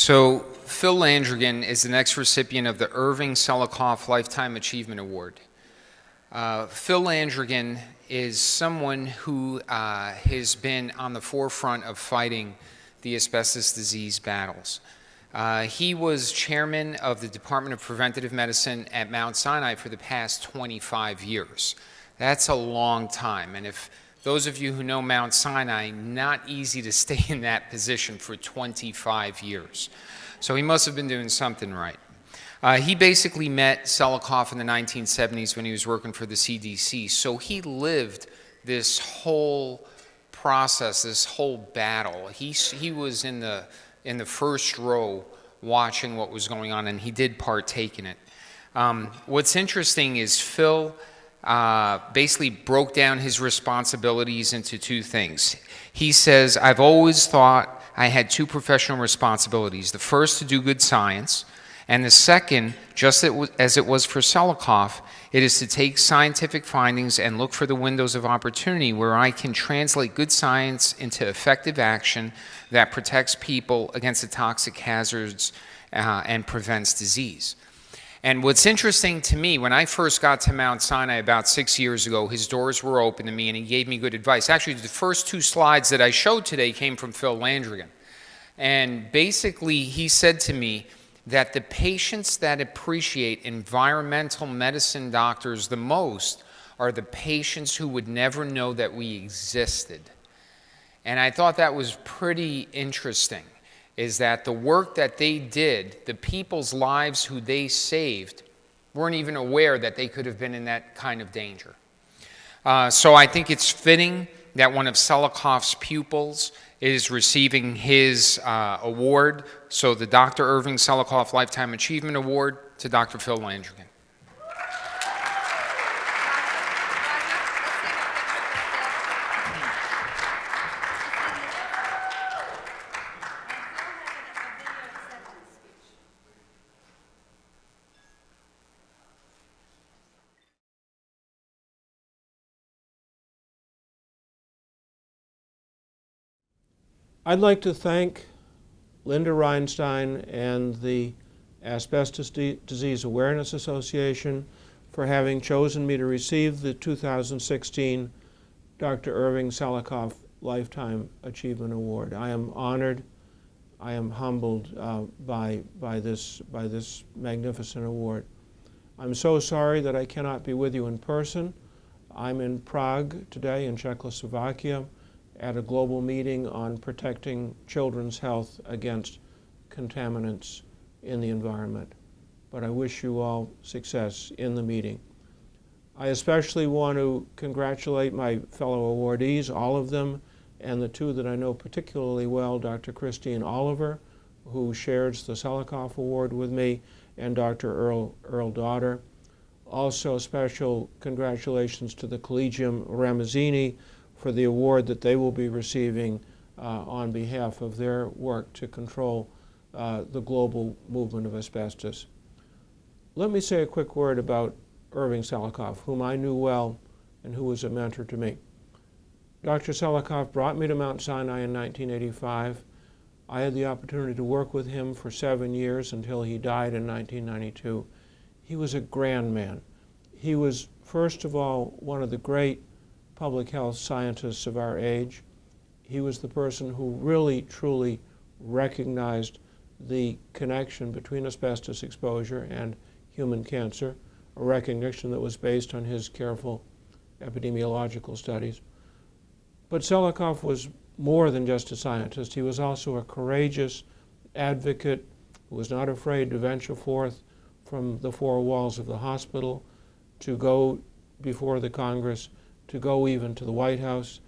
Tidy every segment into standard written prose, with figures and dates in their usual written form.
So Phil Landrigan is the next recipient of the Irving Selikoff Lifetime Achievement Award. Phil Landrigan is someone who has been on the forefront of fighting the asbestos disease battles. He was chairman of the Department of Preventative Medicine at Mount Sinai for the past 25 years. That's a long time, and if those of you who know Mount Sinai, not easy to stay in that position for 25 years. So he must have been doing something right. He basically met Selikoff in the 1970s when he was working for the CDC. So he lived this whole process, this whole battle. He was in the first row watching what was going on, and he did partake in it. What's interesting is Phil basically broke down his responsibilities into two things. He says, I've always thought I had two professional responsibilities. The first, to do good science, and the second, just as it was for Selikoff, it is to take scientific findings and look for the windows of opportunity where I can translate good science into effective action that protects people against the toxic hazards and prevents disease. And what's interesting to me, when I first got to Mount Sinai about 6 years ago, his doors were open to me and he gave me good advice. Actually, the first two slides that I showed today came from Phil Landrigan. And basically, he said to me that the patients that appreciate environmental medicine doctors the most are the patients who would never know that we existed. And I thought that was pretty interesting, is that the work that they did, the people's lives who they saved, weren't even aware that they could have been in that kind of danger. So I think it's fitting that one of Selikoff's pupils is receiving his award. So the Dr. Irving Selikoff Lifetime Achievement Award to Dr. Phil Landrigan. I'd like to thank Linda Reinstein and the Asbestos Disease Awareness Association for having chosen me to receive the 2016 Dr. Irving Selikoff Lifetime Achievement Award. I am honored, I am humbled by this magnificent award. I'm so sorry that I cannot be with you in person. I'm in Prague today in Czechoslovakia at a global meeting on protecting children's health against contaminants in the environment. But I wish you all success in the meeting. I especially want to congratulate my fellow awardees, all of them, and the two that I know particularly well, Dr. Christine Oliver, who shares the Selikoff Award with me, and Dr. Earl Daughter. Also special congratulations to the Collegium Ramazzini for the award that they will be receiving on behalf of their work to control the global movement of asbestos. Let me say a quick word about Irving Selikoff, whom I knew well and who was a mentor to me. Dr. Selikoff brought me to Mount Sinai in 1985. I had the opportunity to work with him for 7 years until he died in 1992. He was a grand man. He was, first of all, one of the great public health scientists of our age. He was the person who really, truly recognized the connection between asbestos exposure and human cancer, a recognition that was based on his careful epidemiological studies. But Selikoff was more than just a scientist. He was also a courageous advocate who was not afraid to venture forth from the four walls of the hospital, to go before the Congress, to go even to the White House,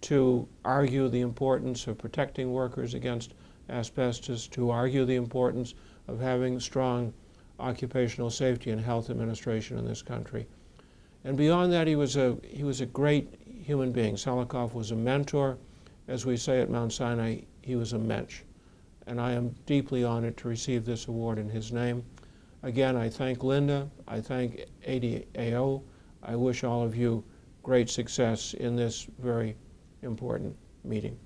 to argue the importance of protecting workers against asbestos, to argue the importance of having strong occupational safety and health administration in this country. And beyond that, he was a great human being. Selikoff was a mentor. As we say at Mount Sinai, he was a mensch. And I am deeply honored to receive this award in his name. Again, I thank Linda, I thank ADAO. I wish all of you great success in this very important meeting.